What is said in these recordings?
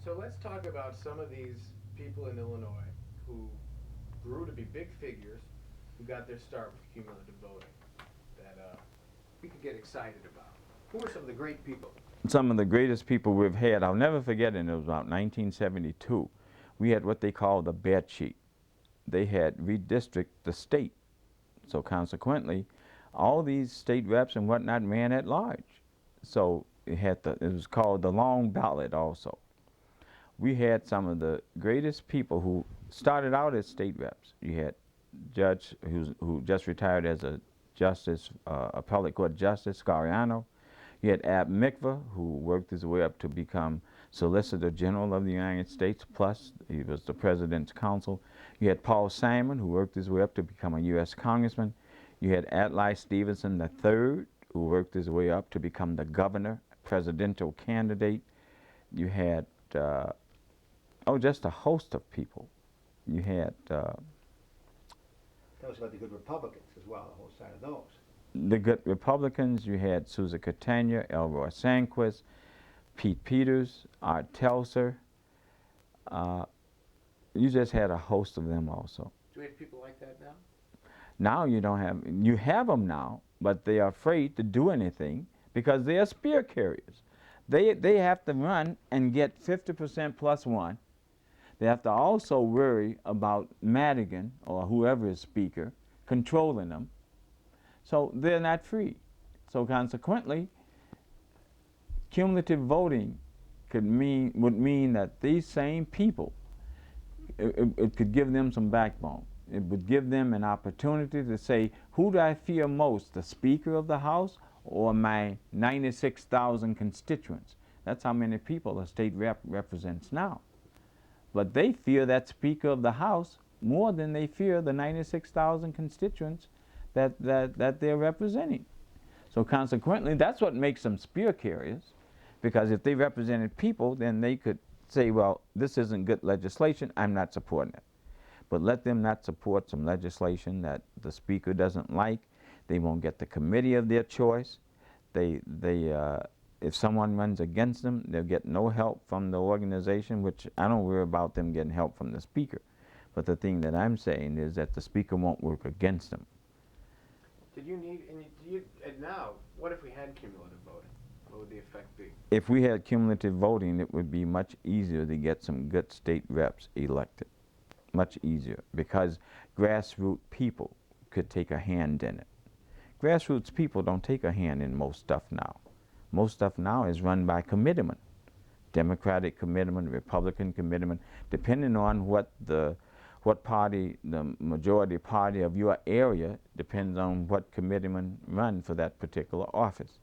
So let's talk about some of these people in Illinois who grew to be big figures, who got their start with cumulative voting, that we could get excited about. Who are some of the great people? Some of the greatest people we've had, I'll never forget, and it was about 1972, we had what they called the bed sheet. They had redistricted the state. So consequently, all these state reps and whatnot ran at large. So it was called the long ballot also. We had some of the greatest people who started out as state reps. You had Judge who just retired as a justice, appellate court justice, Scariano. You had Ab Mikva, who worked his way up to become Solicitor General of the United States, plus he was the President's counsel. You had Paul Simon, who worked his way up to become a U.S. Congressman. You had Adlai Stevenson III, who worked his way up to become the governor, presidential candidate. You had, just a host of people. You had... Tell us about the good Republicans as well, the whole side of those. The good Republicans, you had Susan Catania, Elroy Sanquist, Pete Peters, Art Telser. You just had a host of them also. Do we have people like that now? Now you have them now, but they are afraid to do anything because they are spear carriers. They have to run and get 50% plus one. They have to also worry about Madigan or whoever is speaker controlling them. So they're not free. So consequently, cumulative voting would mean that these same people, it could give them some backbone. It would give them an opportunity to say, who do I fear most, the Speaker of the House or my 96,000 constituents? That's how many people a state rep represents now. But they fear that Speaker of the House more than they fear the 96,000 constituents that they're representing. So consequently, that's what makes them spear carriers, because if they represented people, then they could say, well, this isn't good legislation, I'm not supporting it. But let them not support some legislation that the speaker doesn't like. They won't get the committee of their choice. If someone runs against them, they'll get no help from the organization, which I don't worry about them getting help from the speaker. But the thing that I'm saying is that the speaker won't work against them. Did you need, and now, what if we had cumulative voting? What would the effect be? If we had cumulative voting, it would be much easier to get some good state reps elected. Much easier, because grassroots people could take a hand in it. Grassroots people don't take a hand in most stuff now. Most stuff now is run by committeemen. Democratic committeemen, Republican committeemen, depending on what party, the majority party of your area, depends on what committeemen run for that particular office.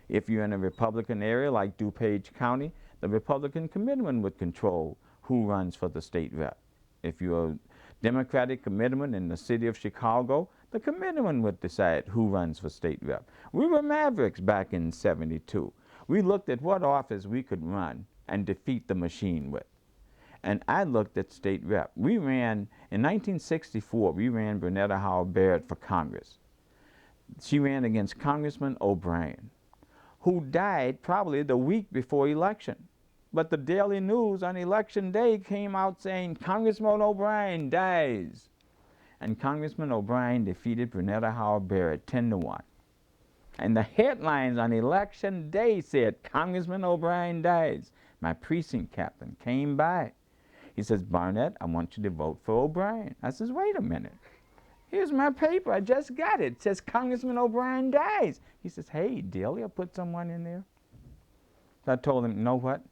If you're in a Republican area like DuPage County, the Republican committeeman would control who runs for the state rep. If you're a Democratic committeeman in the city of Chicago, the committeeman would decide who runs for state rep. We were mavericks back in '72. We looked at what office we could run and defeat the machine with. And I looked at state rep. We ran, in 1964, we ran Bernetta Howard Barrett for Congress. She ran against Congressman O'Brien, who died probably the week before election. But the Daily News on election day came out saying, Congressman O'Brien dies. And Congressman O'Brien defeated Bernetta Howard Barrett 10-1. And the headlines on election day said, Congressman O'Brien dies. My precinct captain came by. He says, Barnett, I want you to vote for O'Brien. I says, wait a minute. Here's my paper. I just got it. It says Congressman O'Brien dies. He says, hey, Daly, I put someone in there. So I told him, you know what?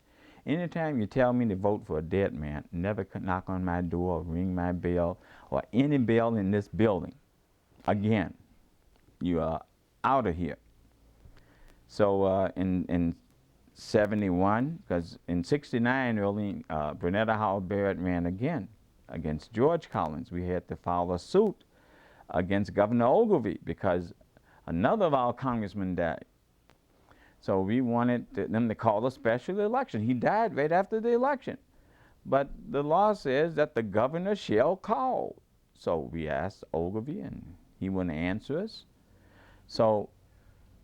Anytime you tell me to vote for a dead man, never knock on my door or ring my bell or any bell in this building again. You are out of here. So in 71, because in 69, Bernetta Howard Barrett ran again against George Collins. We had to file a suit against Governor Ogilvie because another of our congressmen died. So we wanted them to call a special election. He died right after the election. But the law says that the governor shall call. So we asked Ogilvie, and he wouldn't answer us. So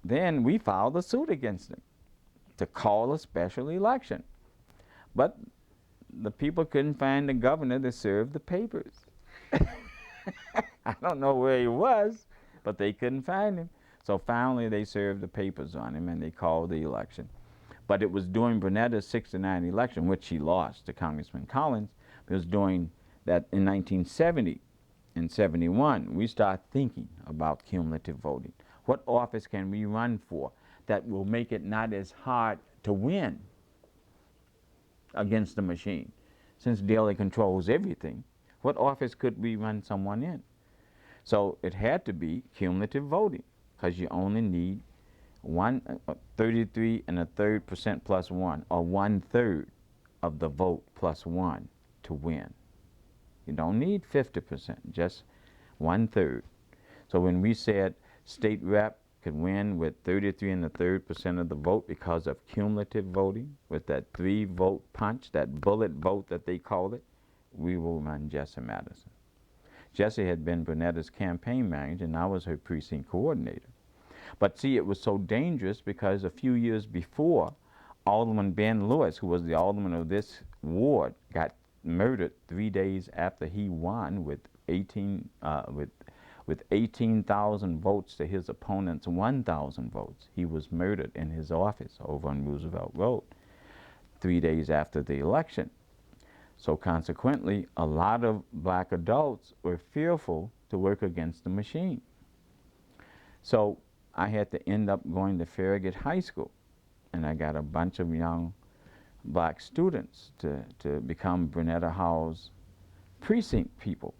then we filed a suit against him to call a special election. But the people couldn't find the governor to serve the papers. I don't know where he was, but they couldn't find him. So finally they served the papers on him and they called the election. But it was during Burnetta's 69 election, which he lost to Congressman Collins. It was during that in 1970 and 71, we started thinking about cumulative voting. What office can we run for that will make it not as hard to win against the machine? Since Daley controls everything, what office could we run someone in? So it had to be cumulative voting, because you only need 33 1/3% plus 1, or 1/3 of the vote plus 1 to win. You don't need 50%, just 1/3. So when we said state rep could win with 33 1/3% of the vote because of cumulative voting, with that 3-vote punch, that bullet vote that they call it, we will run Jesse Madison. Jesse had been Burnetta's campaign manager, and I was her precinct coordinator. But see, it was so dangerous because a few years before, Alderman Ben Lewis, who was the alderman of this ward, got murdered 3 days after he won with 18,000 votes to his opponent's 1,000 votes. He was murdered in his office over on Roosevelt Road 3 days after the election. So consequently, a lot of black adults were fearful to work against the machine. So I had to end up going to Farragut High School, and I got a bunch of young black students to become Burnetta Howell's precinct people.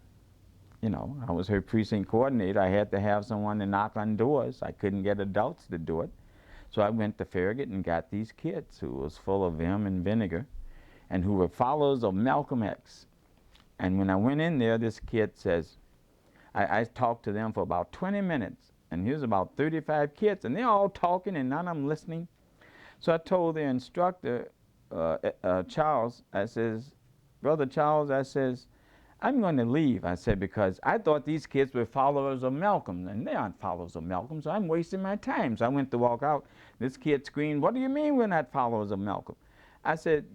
You know, I was her precinct coordinator. I had to have someone to knock on doors. I couldn't get adults to do it. So I went to Farragut and got these kids who was full of vim and vinegar and who were followers of Malcolm X. And when I went in there, this kid says, I talked to them for about 20 minutes, and here's about 35 kids, and they're all talking and none of them listening. So I told the instructor, Charles, I says, Brother Charles, I says, I'm going to leave, I said, because I thought these kids were followers of Malcolm, and they aren't followers of Malcolm, so I'm wasting my time. So I went to walk out. This kid screamed, what do you mean we're not followers of Malcolm? I said,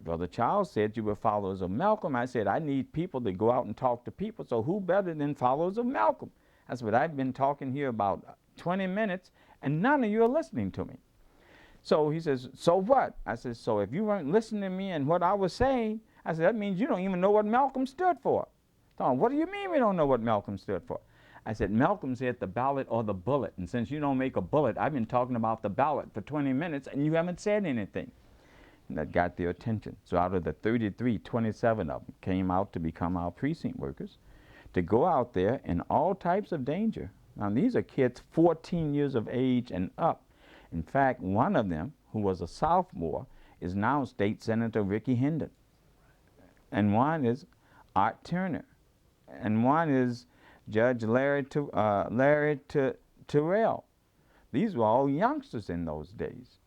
Brother Charles said you were followers of Malcolm. I said, I need people to go out and talk to people, so who better than followers of Malcolm? That's what I've been talking here about 20 minutes, and none of you are listening to me. So he says, so what? I said, so if you weren't listening to me and what I was saying, I said, that means you don't even know what Malcolm stood for. Tom, what do you mean we don't know what Malcolm stood for? I said, Malcolm said the ballot or the bullet, and since you don't make a bullet, I've been talking about the ballot for 20 minutes, and you haven't said anything. And that got their attention. So out of the 33, 27 of them came out to become our precinct workers, to go out there in all types of danger. Now these are kids 14 years of age and up. In fact, one of them, who was a sophomore, is now State Senator Ricky Hendon. And one is Art Turner. And one is Judge Larry Terrell. These were all youngsters in those days.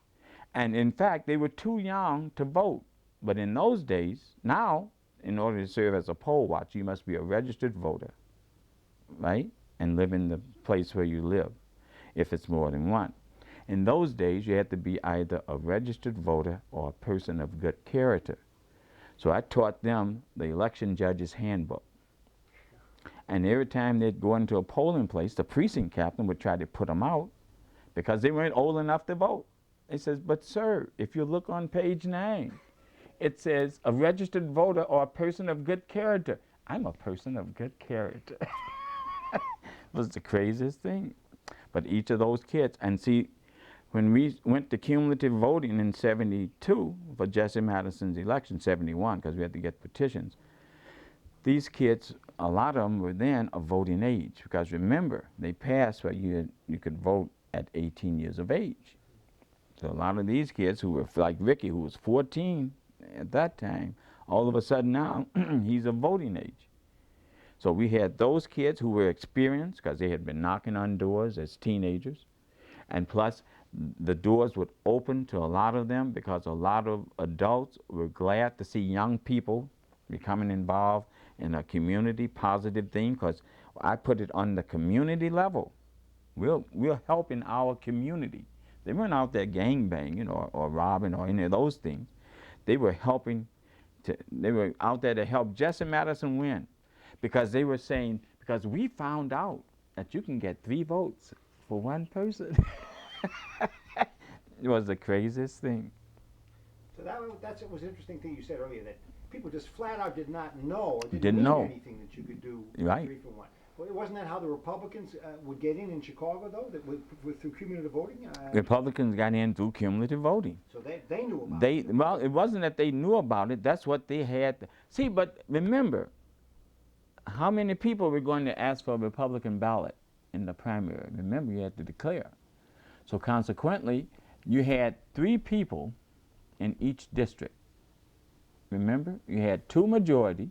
And in fact, they were too young to vote. But in those days, now, in order to serve as a poll watcher, you must be a registered voter, right? And live in the place where you live, if it's more than one. In those days, you had to be either a registered voter or a person of good character. So I taught them the election judge's handbook. And every time they'd go into a polling place, the precinct captain would try to put them out because they weren't old enough to vote. He says, but sir, if you look on page 9, it says a registered voter or a person of good character. I'm a person of good character. It was the craziest thing. But each of those kids, and see, when we went to cumulative voting in 72 for Jesse Madison's election, 71, because we had to get petitions, these kids, a lot of them were then of voting age, because remember, they passed where you could vote at 18 years of age. So a lot of these kids who were like Ricky, who was 14 at that time, all of a sudden now, he's of voting age. So we had those kids who were experienced because they had been knocking on doors as teenagers. And plus, the doors would open to a lot of them because a lot of adults were glad to see young people becoming involved in a community positive thing, because I put it on the community level. We're helping our community. They weren't out there gangbanging or robbing or any of those things. They were helping They were out there to help Jesse Madison win, because they were saying, because we found out that you can get 3 votes for one person. It was the craziest thing. So that's what was an interesting thing you said earlier, that people just flat out did not know, or didn't Didn't mean know. anything that you could do Right. 3 for 1. Well, wasn't that how the Republicans would get in Chicago, though, that with through cumulative voting? Republicans got in through cumulative voting. So they knew about They, it. well, it wasn't that they knew about it. That's what they had. See, but remember, how many people were going to ask for a Republican ballot in the primary? Remember, you had to declare. So consequently, you had 3 people in each district. Remember, you had 2 majority,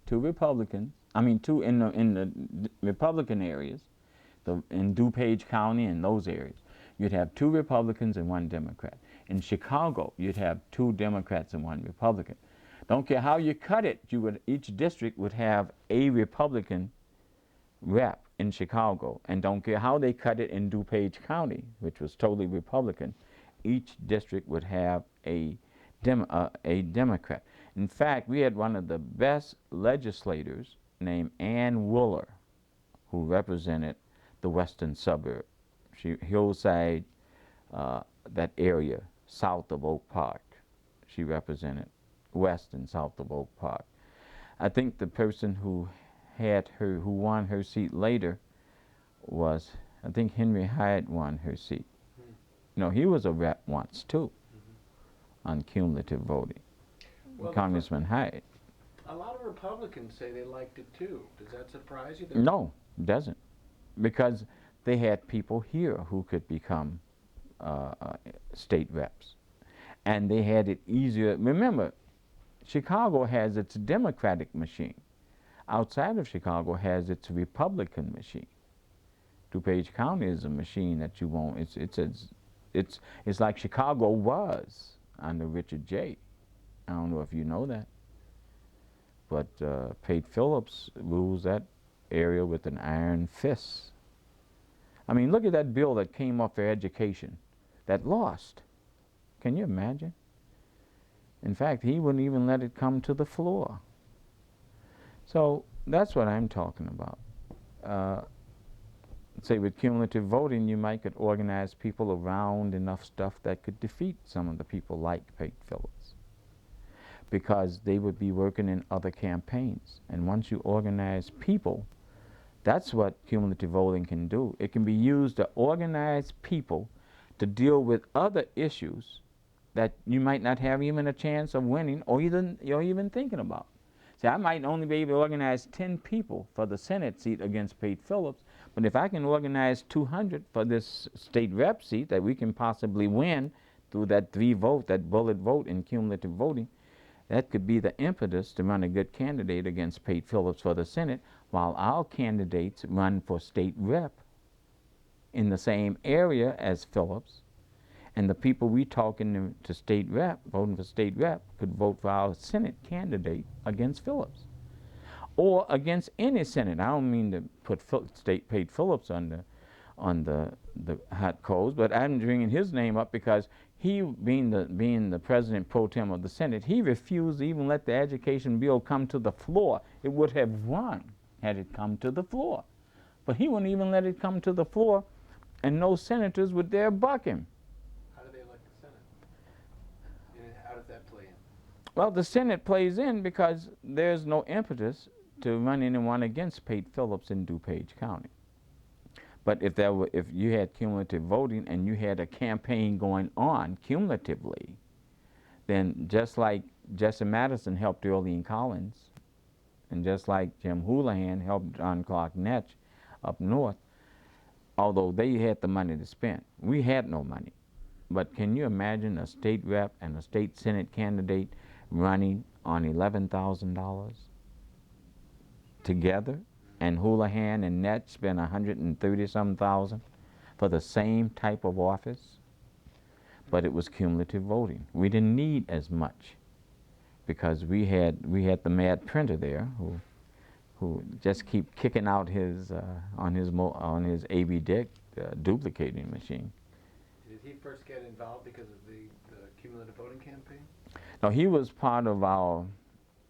2 Republicans. I mean, 2 in the Republican areas, in DuPage County and those areas. You'd have 2 Republicans and 1 Democrat. In Chicago, you'd have 2 Democrats and 1 Republican. Don't care how you cut it, each district would have a Republican rep in Chicago. And don't care how they cut it in DuPage County, which was totally Republican, each district would have a Democrat. In fact, we had one of the best legislators named Ann Wooler, who represented the western suburb, Hillside, that area south of Oak Park. She represented west and south of Oak Park. I think the person who won her seat later was, I think Henry Hyde won her seat. No, he was a rep once too, on cumulative voting. Well, Congressman Hyde. a lot of Republicans say they liked it too. Does that surprise you? No, it doesn't, because they had people here who could become state reps, and they had it easier. Remember, Chicago has its Democratic machine. Outside of Chicago has its Republican machine. DuPage County is a machine that you won't. It's like Chicago was under Richard J. I don't know if you know that, but Pate Phillips rules that area with an iron fist. I mean, look at that bill that came up for education that lost. Can you imagine? In fact, he wouldn't even let it come to the floor. So that's what I'm talking about. Say with cumulative voting, you might could organize people around enough stuff that could defeat some of the people like Pate Phillips, because they would be working in other campaigns. And once you organize people, that's what cumulative voting can do. It can be used to organize people to deal with other issues that you might not have even a chance of winning or even thinking about. See, I might only be able to organize 10 people for the Senate seat against Pate Phillips, but if I can organize 200 for this state rep seat that we can possibly win through that 3-vote, that bullet vote in cumulative voting, that could be the impetus to run a good candidate against Pate Phillips for the Senate, while our candidates run for state rep in the same area as Phillips. And the people we talking to state rep, voting for state rep, could vote for our Senate candidate against Phillips, or against any Senate. I don't mean to put Pate Phillips on the hot coals, but I'm bringing his name up because he, being the president pro tem of the Senate, he refused to even let the education bill come to the floor. It would have won had it come to the floor, but he wouldn't even let it come to the floor, and no senators would dare buck him. How do they elect the Senate? And how does that play in? Well, the Senate plays in because there's no impetus to run anyone against Pate Phillips in DuPage County. But if you had cumulative voting and you had a campaign going on cumulatively, then just like Jesse Madison helped Earlene Collins, and just like Jim Houlihan helped John Clark Netsch up north, although they had the money to spend, we had no money. But can you imagine a state rep and a state Senate candidate running on $11,000 together? And Houlihan and Netsch spent $130-some thousand for the same type of office, but it was cumulative voting. We didn't need as much because we had the mad printer there who just keep kicking out his on his AB Dick duplicating machine. Did he first get involved because of the cumulative voting campaign? No, he was part of our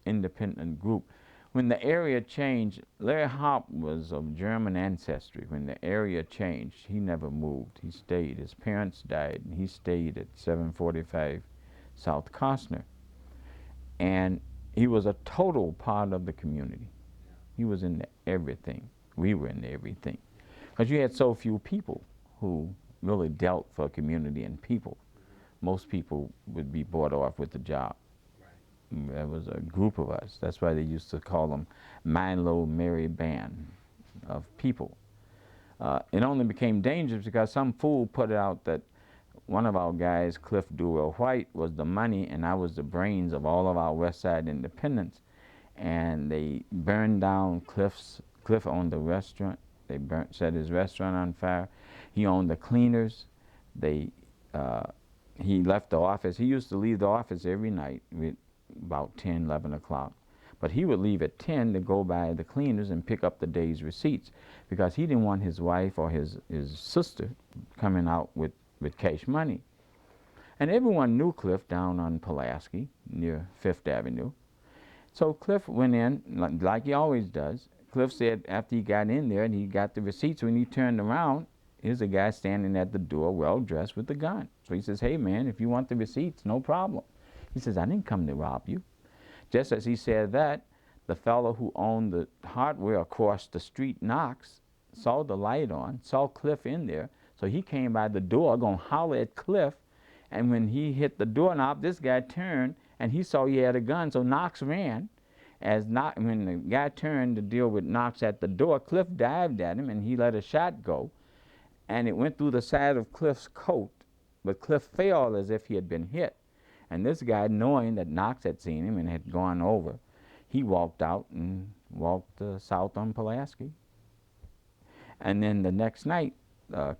independent group. When the area changed, Larry Hopp was of German ancestry. When the area changed, he never moved. He stayed. His parents died, and he stayed at 745 South Costner. And he was a total part of the community. He was in everything. We were in everything. Because you had so few people who really dealt for community and people. Most people would be bought off with the job. There was a group of us. That's why they used to call them Milo Merry Band of people. It only became dangerous because some fool put out that one of our guys, Cliff Durrell White, was the money and I was the brains of all of our West Side independents. And they burned down Cliff owned the restaurant. They set his restaurant on fire. He owned the cleaners. He left the office. He used to leave the office every night about 10, 11 o'clock. But he would leave at 10 to go by the cleaners and pick up the day's receipts because he didn't want his wife or his sister coming out with cash money. And everyone knew Cliff down on Pulaski near Fifth Avenue. So Cliff went in, like he always does. Cliff said after he got in there and he got the receipts, when he turned around, here's a guy standing at the door, well-dressed with a gun. So he says, hey, man, if you want the receipts, no problem. He says, I didn't come to rob you. Just as he said that, the fellow who owned the hardware across the street, Knox, saw the light on, saw Cliff in there. So he came by the door going to holler at Cliff. And when he hit the doorknob, this guy turned and he saw he had a gun. So Knox ran. When the guy turned to deal with Knox at the door, Cliff dived at him and he let a shot go. And it went through the side of Cliff's coat. But Cliff fell as if he had been hit. And this guy, knowing that Knox had seen him and had gone over, he walked out and walked south on Pulaski. And then the next night,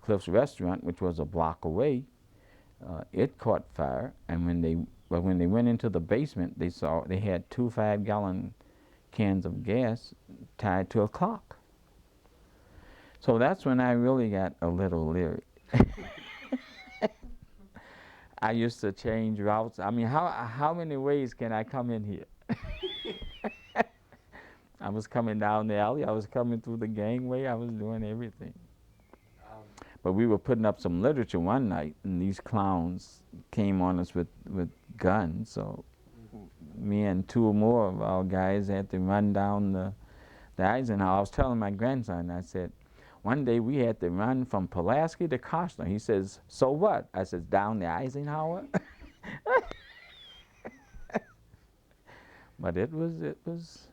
Cliff's restaurant, which was a block away, it caught fire. And when they went into the basement, they saw they had 2 5-gallon cans of gas tied to a clock. So that's when I really got a little leery. I used to change routes. I mean, how many ways can I come in here? I was coming down the alley. I was coming through the gangway. I was doing everything. But we were putting up some literature one night, and these clowns came on us with guns. So me and 2 more of our guys had to run down the Eisenhower. I was telling my grandson, I said, one day we had to run from Pulaski to Costner. He says, so what? I said, down the Eisenhower? But it was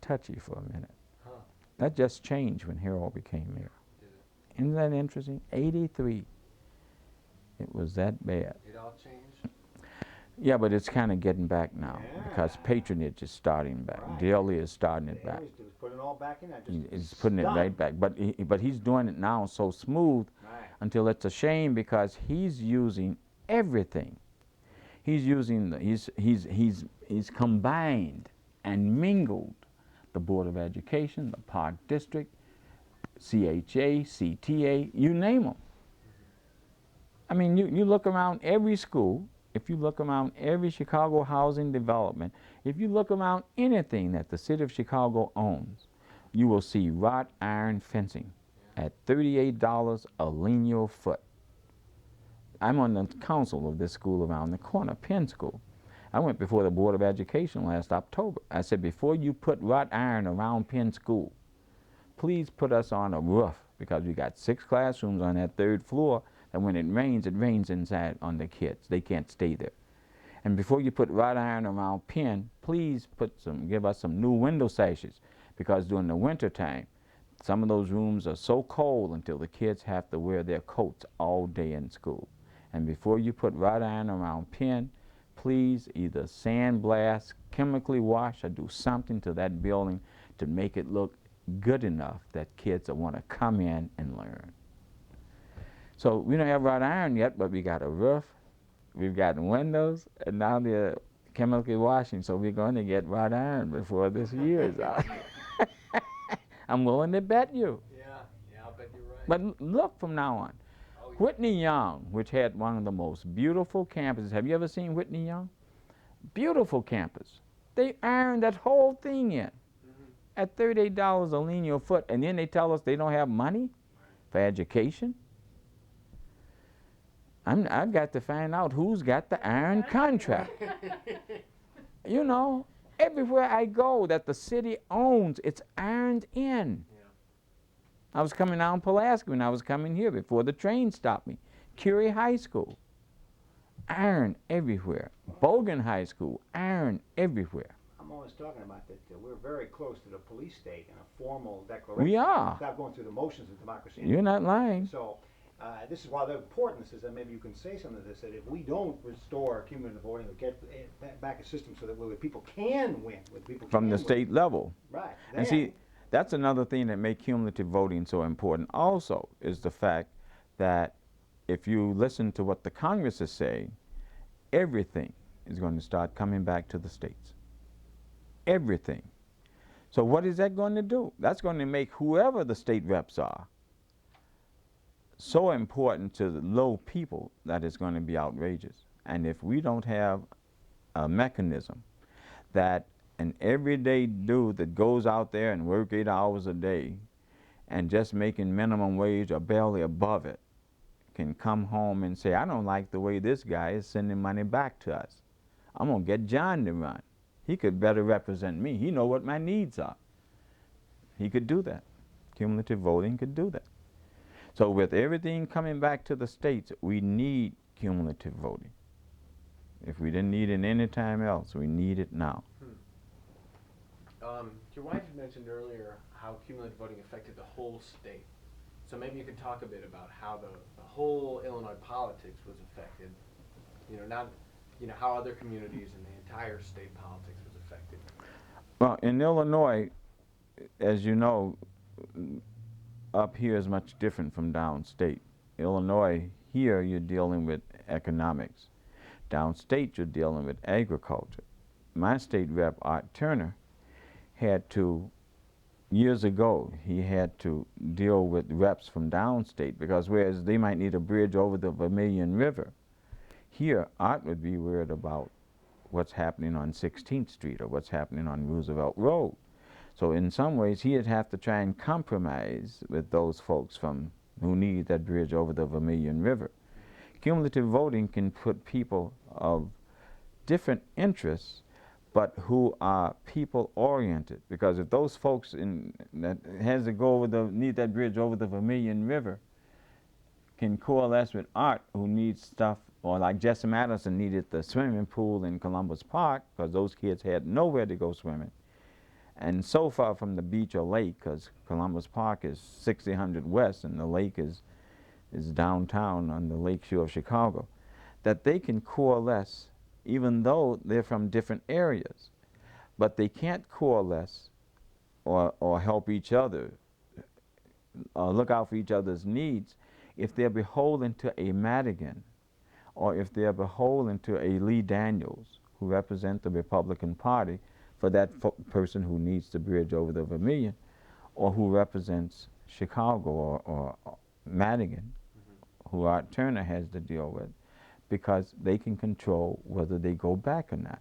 touchy for a minute. Huh. That just changed when Harold became mayor. Isn't that interesting? 83. It was that bad. It all changed? Yeah, but it's kind of getting back now because patronage is starting back. Right. Daly is starting it back. He's putting it all back in. He's putting it right back. But he's doing it now so smooth until it's a shame because he's using everything. He's using he's combined and mingled the Board of Education, the Park District, CHA, CTA, you name them. I mean, you look around every school, if you look around every Chicago housing development, if you look around anything that the city of Chicago owns, you will see wrought iron fencing at $38 a lineal foot. I'm on the council of this school around the corner, Penn School. I went before the Board of Education last October. I said, before you put wrought iron around Penn School, please put us on a roof because we got 6 classrooms on that 3rd floor. And when it rains inside on the kids. They can't stay there. And before you put wrought iron around Penn, please give us some new window sashes because during the winter time, some of those rooms are so cold until the kids have to wear their coats all day in school. And before you put wrought iron around Penn, please either sandblast, chemically wash, or do something to that building to make it look good enough that kids will want to come in and learn. So we don't have wrought iron yet, but we got a roof, we've got windows, and now they're chemically washing. So we're going to get wrought iron before this year is out. I'm willing to bet you. Yeah, I'll bet you're right. But look from now on. Oh, yeah. Whitney Young, which had one of the most beautiful campuses. Have you ever seen Whitney Young? Beautiful campus. They ironed that whole thing in at $38 a linear foot, and then they tell us they don't have money for education. I've got to find out who's got the iron contract. You know, everywhere I go that the city owns, it's ironed in. Yeah. I was coming down Pulaski when I was coming here before the train stopped me. Curie High School, iron everywhere. Bogan High School, iron everywhere. I'm always talking about that we're very close to the police state in a formal declaration. We are. Without going through the motions of democracy. You're not lying. So this is why the importance is that maybe you can say something to this, that if we don't restore cumulative voting or get back a system so that where people can win, where people From can the win. state level. Right. And see, that's another thing that makes cumulative voting so important also, is the fact that if you listen to what the Congress is saying, everything is going to start coming back to the states. Everything. So what is that going to do? That's going to make whoever the state reps are so important to the low people that it's going to be outrageous. And if we don't have a mechanism that an everyday dude that goes out there and work 8 hours a day and just making minimum wage or barely above it can come home and say, I don't like the way this guy is sending money back to us. I'm going to get John to run. He could better represent me. He know what my needs are. He could do that. Cumulative voting could do that. So with everything coming back to the states, we need cumulative voting. If we didn't need it any time else, we need it now. Your wife mentioned earlier how cumulative voting affected the whole state. So maybe you could talk a bit about how the whole Illinois politics was affected. You know, not, you know, how other communities and the entire state politics was affected. Well, in Illinois, as you know, up here is much different from downstate. Illinois, here you're dealing with economics. Downstate, you're dealing with agriculture. My state rep, Art Turner, had to, years ago, he had to deal with reps from downstate, because whereas they might need a bridge over the Vermilion River, here Art would be worried about what's happening on 16th Street or what's happening on Roosevelt Road. So in some ways, he'd have to try and compromise with those folks who need that bridge over the Vermilion River. Cumulative voting can put people of different interests, but who are people-oriented. Because if those folks that has to go over need that bridge over the Vermilion River can coalesce with Art, who needs stuff, or like Jesse Madison needed the swimming pool in Columbus Park, because those kids had nowhere to go swimming. And so far from the beach or lake, because Columbus Park is 6000 west and the lake is downtown on the lake shore of Chicago, that they can coalesce even though they're from different areas. But they can't coalesce or help each other, look out for each other's needs if they're beholden to a Madigan, or if they're beholden to a Lee Daniels, who represent the Republican Party, for that person who needs the bridge over the Vermilion, or who represents Chicago or Madigan, who Art Turner has to deal with, because they can control whether they go back or not.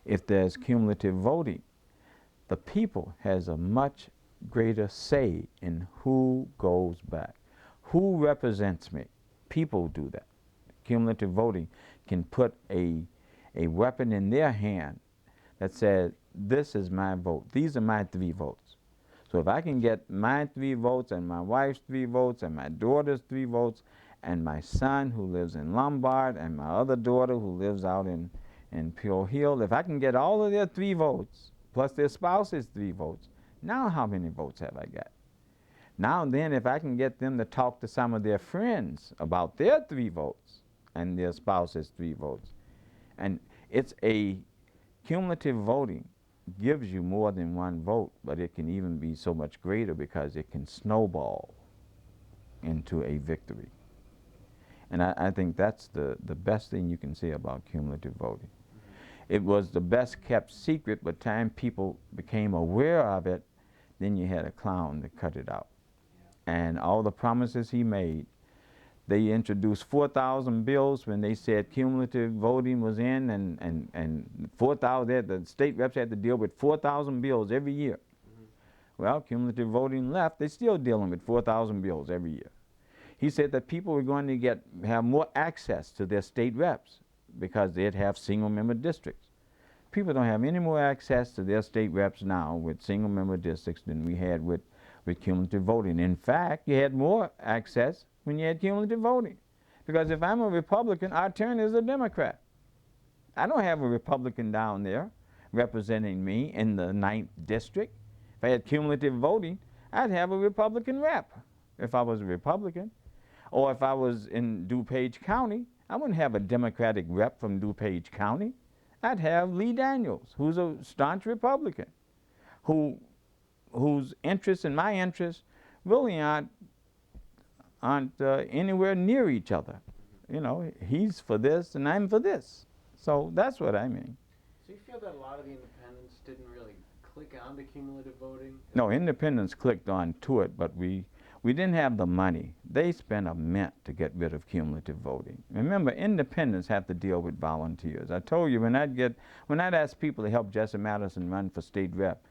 If there's cumulative voting, the people has a much greater say in who goes back. Who represents me? People do that. Cumulative voting can put a weapon in their hand that says, this is my vote. These are my 3 votes. So if I can get my 3 votes and my wife's 3 votes and my daughter's 3 votes and my son who lives in Lombard and my other daughter who lives out in Pure Hill, if I can get all of their 3 votes, plus their spouse's 3 votes, now how many votes have I got? Now and then, if I can get them to talk to some of their friends about their 3 votes and their spouse's 3 votes, and it's a cumulative voting gives you more than 1 vote, but it can even be so much greater because it can snowball into a victory. And I think that's the best thing you can say about cumulative voting. It was the best kept secret, but time people became aware of it, then you had a clown to cut it out. And all the promises he made They introduced 4,000 bills when they said cumulative voting was in, and 4,000, the state reps had to deal with 4,000 bills every year. Well, cumulative voting left, they're still dealing with 4,000 bills every year. He said that people were going to have more access to their state reps because they'd have single-member districts. People don't have any more access to their state reps now with single-member districts than we had with cumulative voting. In fact, you had more access when you had cumulative voting. Because if I'm a Republican, I turn as a Democrat. I don't have a Republican down there representing me in the 9th district. If I had cumulative voting, I'd have a Republican rep if I was a Republican. Or if I was in DuPage County, I wouldn't have a Democratic rep from DuPage County. I'd have Lee Daniels, who's a staunch Republican, whose interests and my interests really aren't anywhere near each other. You know, he's for this and I'm for this. So that's what I mean. So you feel that a lot of the independents didn't really click on to cumulative voting? No, independents clicked on to it, but we didn't have the money. They spent a mint to get rid of cumulative voting. Remember, independents have to deal with volunteers. I told you when I'd ask people to help Jesse Madison run for state rep,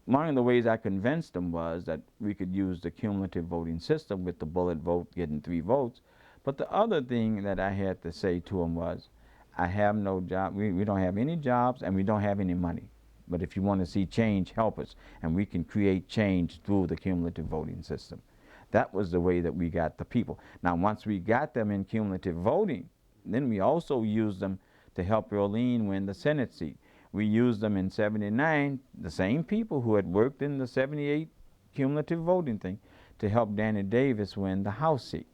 one of the ways I convinced them was that we could use the cumulative voting system with the bullet vote getting 3 votes. But the other thing that I had to say to them was, I have no job, we don't have any jobs and we don't have any money. But if you want to see change, help us. And we can create change through the cumulative voting system. That was the way that we got the people. Now, once we got them in cumulative voting, then we also used them to help Earlene win the Senate seat. We used them in '79, the same people who had worked in the '78 cumulative voting thing, to help Danny Davis win the House seat.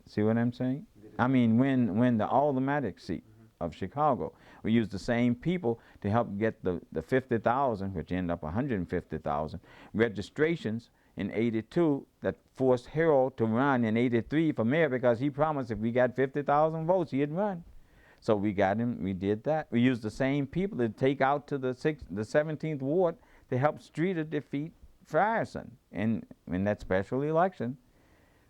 See what I'm saying? I mean, win the automatic seat of Chicago. We used the same people to help get the 50,000, which ended up 150,000, registrations in '82 that forced Harold to run in '83 for mayor because he promised if we got 50,000 votes, he'd run. So we got him, we did that. We used the same people to take out to the 17th Ward to help Streeter defeat Frierson in that special election.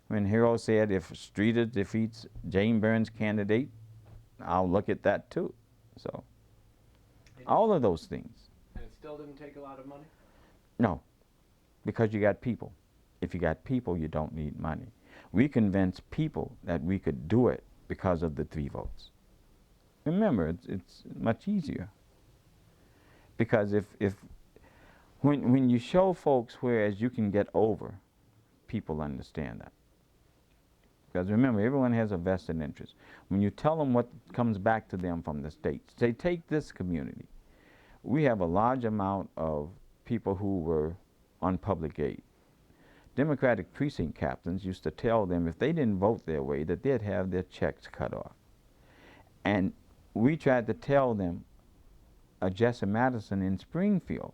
When Harold said if Streeter defeats Jane Burns' candidate, I'll look at that too. So, all of those things. And it still didn't take a lot of money? No, because you got people. If you got people, you don't need money. We convinced people that we could do it because of the 3 votes. Remember, it's much easier. Because when you show folks whereas you can get over, people understand that. Because remember, everyone has a vested interest. When you tell them what comes back to them from the states, say, take this community. We have a large amount of people who were on public aid. Democratic precinct captains used to tell them if they didn't vote their way, that they'd have their checks cut off. And we tried to tell them a Jesse Madison in Springfield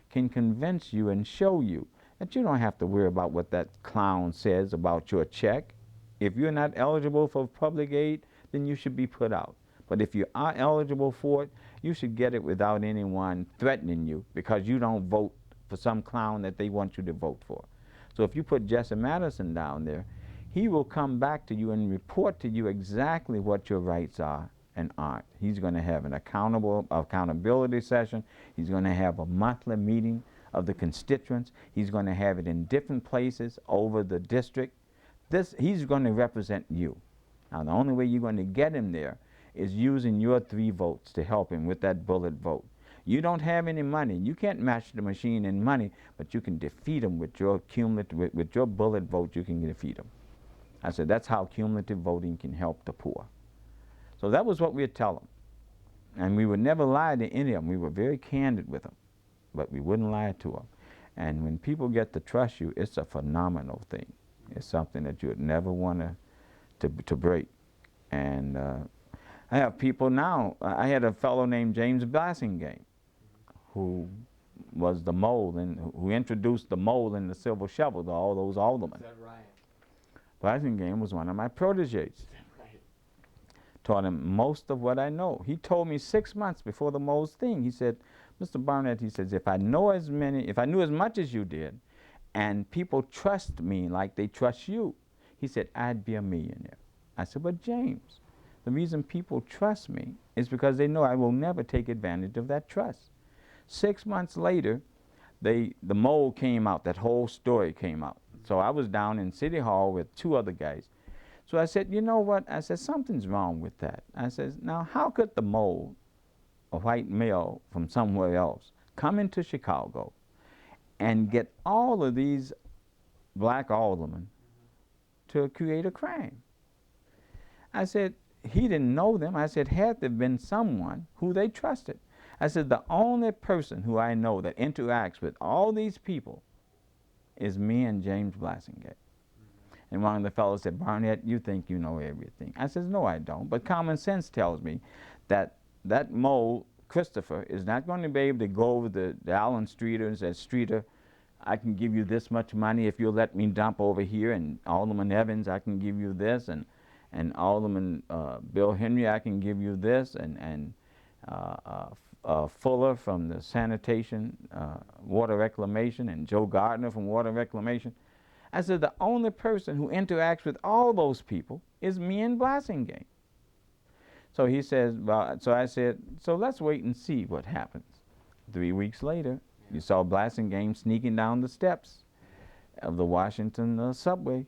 can convince you and show you that you don't have to worry about what that clown says about your check. If you're not eligible for public aid, then you should be put out. But if you are eligible for it, you should get it without anyone threatening you because you don't vote for some clown that they want you to vote for. So if you put Jesse Madison down there, he will come back to you and report to you exactly what your rights are and aren't. He's going to have an accountability session. He's going to have a monthly meeting of the constituents. He's going to have it in different places over the district. He's going to represent you. Now, the only way you're going to get him there is using your 3 votes to help him with that bullet vote. You don't have any money. You can't match the machine in money, but you can defeat him with your with your bullet vote. You can defeat him. I said that's how cumulative voting can help the poor. So that was what we'd tell them, and we would never lie to any of them. We were very candid with them, but we wouldn't lie to them. And when people get to trust you, it's a phenomenal thing. It's something that you would never want to break. And I have people now. I had a fellow named James Blassingame, who was the mole and who introduced the mole and the silver shovel to all those aldermen. Is that right? Blassingame was one of my proteges. Right. Taught him most of what I know. He told me 6 months before the mole's thing. He said, Mr. Barnett, he says, if I knew as much as you did, and people trust me like they trust you, He said, I'd be a millionaire. I said, but James, the reason people trust me is because they know I will never take advantage of that trust. 6 months later, the mold came out, that whole story came out. So I was down in City Hall with 2 other guys. So I said, you know what? I said, something's wrong with that. I said, now how could the mold, a white male from somewhere else, come into Chicago and get all of these black aldermen to create a crime? I said, he didn't know them. I said, had there been someone who they trusted. I said, the only person who I know that interacts with all these people is me and James Blassingate. And one of the fellows said, Barnett, you think you know everything. I said, no, I don't. But common sense tells me that that mole, Christopher, is not going to be able to go over the Allen Streeter and say, Streeter, I can give you this much money if you'll let me dump over here. And Alderman Evans, I can give you this. And Alderman Bill Henry, I can give you this. And Fuller from the sanitation, water reclamation, and Joe Gardner from water reclamation. I said, the only person who interacts with all those people is me and Blassingate. So he says, well, so I said, so let's wait and see what happens. 3 weeks later, you saw Blassingate sneaking down the steps of the Washington subway,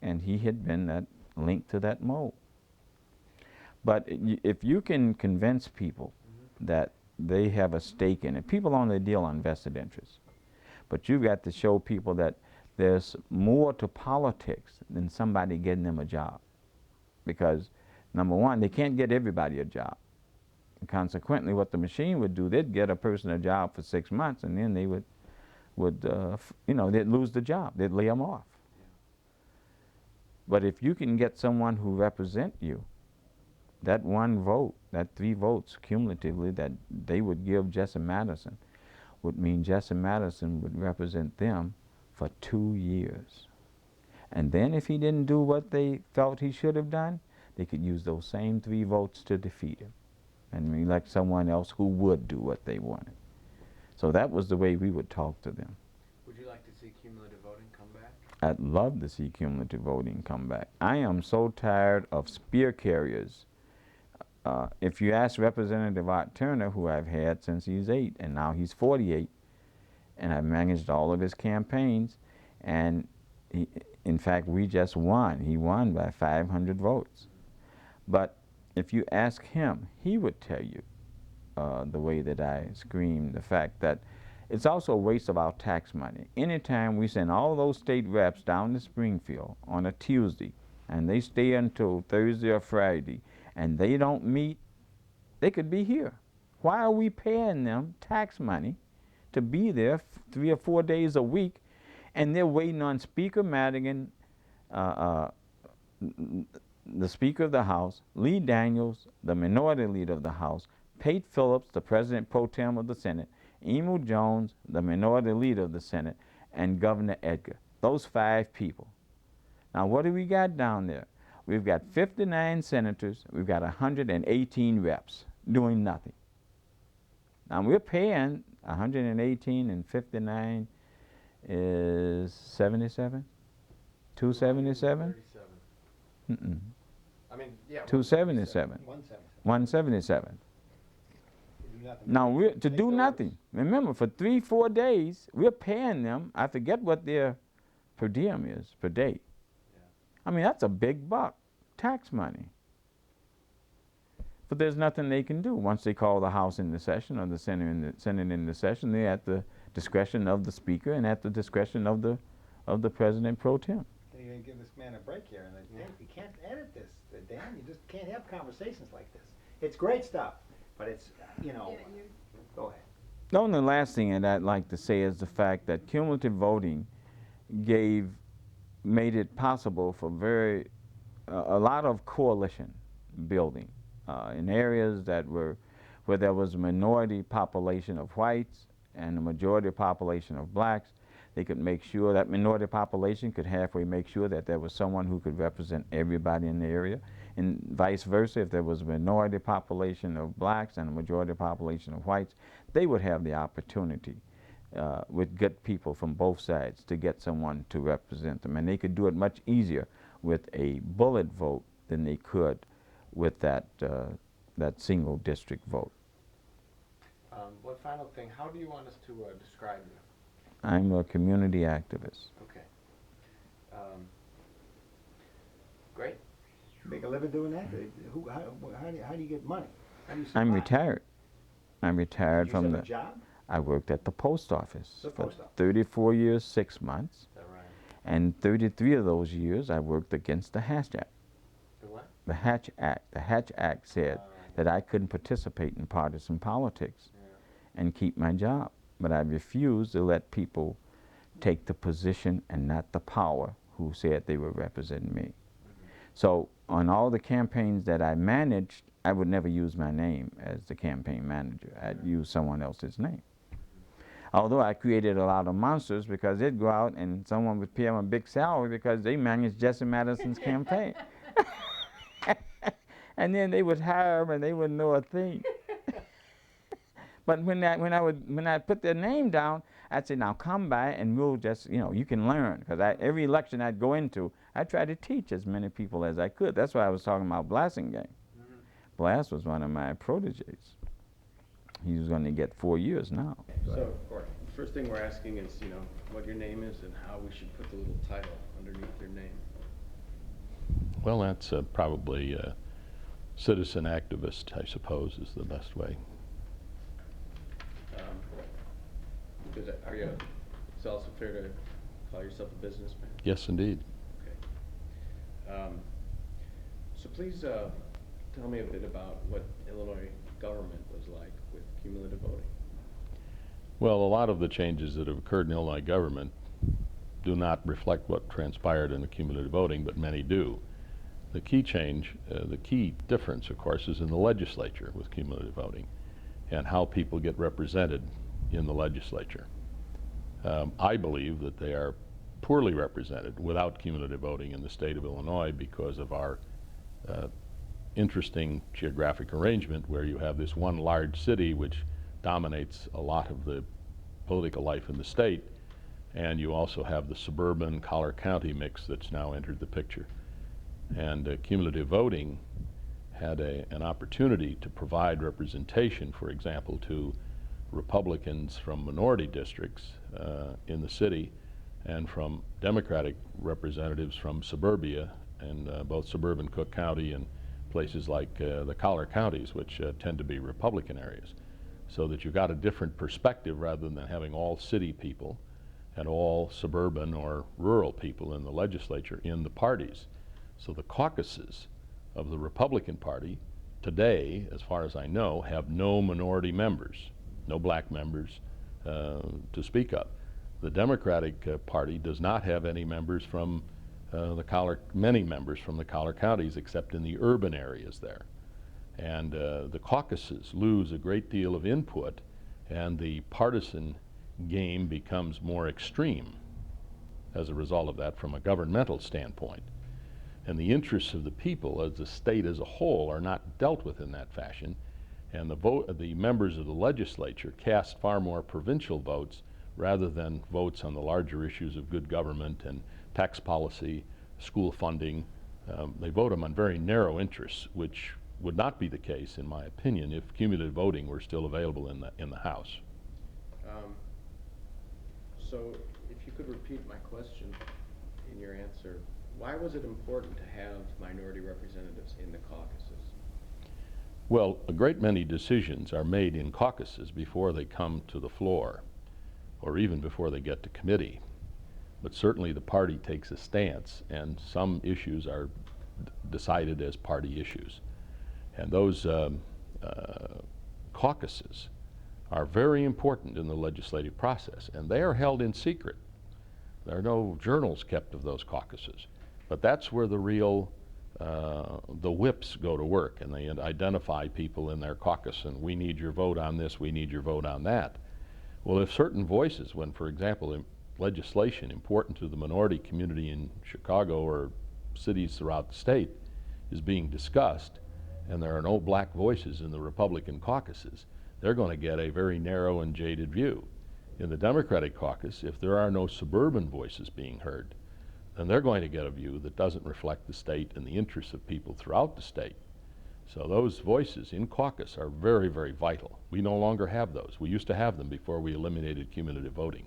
and he had been that linked to that mole. But if you can convince people that they have a stake in it, people only deal on vested interests. But you've got to show people that there's more to politics than somebody getting them a job. Because, number one, they can't get everybody a job. And consequently, what the machine would do, they'd get a person a job for 6 months, and then they would they'd lose the job. They'd lay them off. But if you can get someone who represent you, that one vote, that 3 votes cumulatively that they would give Jesse Madison would mean Jesse Madison would represent them for 2 years. And then if he didn't do what they felt he should have done, they could use those same 3 votes to defeat him and elect someone else who would do what they wanted. So that was the way we would talk to them. Would you like to see cumulative voting come back? I'd love to see cumulative voting come back. I am so tired of spear carriers. If you ask Representative Art Turner, who I've had since he's 8, and now he's 48, and I've managed all of his campaigns, and he, in fact, we just won. He won by 500 votes. But if you ask him, he would tell you the way that I scream the fact that it's also a waste of our tax money. Anytime we send all those state reps down to Springfield on a Tuesday, and they stay until Thursday or Friday, and they don't meet, they could be here. Why are we paying them tax money to be there 3 or 4 days a week, and they're waiting on Speaker Madigan, the Speaker of the House, Lee Daniels, the Minority Leader of the House, Pate Phillips, the President Pro Tem of the Senate, Emu Jones, the Minority Leader of the Senate, and Governor Edgar. Those 5 people. Now what do we got down there? We've got 59 senators, we've got 118 reps doing nothing. Now we're paying 118 and 59 is 77? 277? 37. I mean, yeah. 277. 177. Now we're to do nothing. Remember, for 3-4 days, we're paying them. I forget what their per diem is per day. I mean, that's a big buck, tax money. But there's nothing they can do. Once they call the House into session or the Senate into session, they're at the discretion of the Speaker and at the discretion of the President Pro Tem. Can you give this man a break here? And then, you can't edit this, Dan. You just can't have conversations like this. It's great stuff, but it's, go ahead. The only last thing that I'd like to say is the fact that cumulative voting made it possible for a lot of coalition building in areas where there was a minority population of whites and a majority population of blacks. They could make sure that minority population could halfway make sure that there was someone who could represent everybody in the area, and vice versa. If there was a minority population of blacks and a majority population of whites, they would have the opportunity with good people from both sides to get someone to represent them, and they could do it much easier with a bullet vote than they could with that, that single district vote. One final thing, how do you want us to describe you? I'm a community activist. Okay. Great. Make a living doing that? How do you get money? How do you I'm survive? retired. I'm retired You from have the. a job? I worked at the post office The for post office. 34 years, 6 months, Is that right? and 33 of those years I worked against the Hatch Act. The what? The Hatch Act. The Hatch Act said that I couldn't participate in partisan politics and keep my job, but I refused to let people take the position and not the power who said they were representing me. So on all the campaigns that I managed, I would never use my name as the campaign manager. I'd use someone else's name. Although I created a lot of monsters because they'd go out and someone would pay them a big salary because they managed Jesse Madison's campaign. And then they would hire them and they wouldn't know a thing. But when I put their name down, I'd say, now come by and we'll just, you know, you can learn. Because every election I'd go into, I tried to teach as many people as I could. That's why I was talking about Blassingame. Blass was one of my proteges. He was going to get 4 years now. So, first thing we're asking is, you know, what your name is and how we should put the little title underneath your name. Well, that's probably citizen activist, I suppose, is the best way. Are you? It's also fair to call yourself a businessman. Yes, indeed. Okay. So please tell me a bit about what Illinois government was like with cumulative voting. Well, a lot of the changes that have occurred in Illinois government do not reflect what transpired in the cumulative voting, but many do. The key change, the key difference, of course, is in the legislature with cumulative voting and how people get represented in the legislature. I believe that they are poorly represented without cumulative voting in the state of Illinois because of our interesting geographic arrangement where you have this one large city which dominates a lot of the political life in the state, and you also have the suburban Collar County mix that's now entered the picture. And cumulative voting had an opportunity to provide representation, for example, to Republicans from minority districts in the city and from Democratic representatives from suburbia and both suburban Cook County and places like the Collar counties, which tend to be Republican areas, so that you got a different perspective rather than having all city people and all suburban or rural people in the legislature in the parties. So the caucuses of the Republican Party today, as far as I know, have no minority members, no black members to speak of. The Democratic Party does not have any members from many members from the Collar counties except in the urban areas there. And the caucuses lose a great deal of input and the partisan game becomes more extreme as a result of that from a governmental standpoint. And the interests of the people as the state as a whole are not dealt with in that fashion. And the members of the legislature cast far more provincial votes rather than votes on the larger issues of good government and tax policy, school funding. They vote them on very narrow interests, which would not be the case, in my opinion, if cumulative voting were still available in the House. So if you could repeat my question in your answer, why was it important to have minority representatives in the caucuses? Well, a great many decisions are made in caucuses before they come to the floor, or even before they get to committee. But certainly the party takes a stance, and some issues are decided as party issues. And those caucuses are very important in the legislative process, and they are held in secret. There are no journals kept of those caucuses. But that's where the real, the whips go to work, and they identify people in their caucus, and we need your vote on this, we need your vote on that. Well, if certain voices, when, for example, legislation important to the minority community in Chicago or cities throughout the state is being discussed, and there are no black voices in the Republican caucuses, they're going to get a very narrow and jaded view. In the Democratic caucus, if there are no suburban voices being heard, then they're going to get a view that doesn't reflect the state and the interests of people throughout the state. So those voices in caucus are very, very vital. We no longer have those. We used to have them before we eliminated cumulative voting.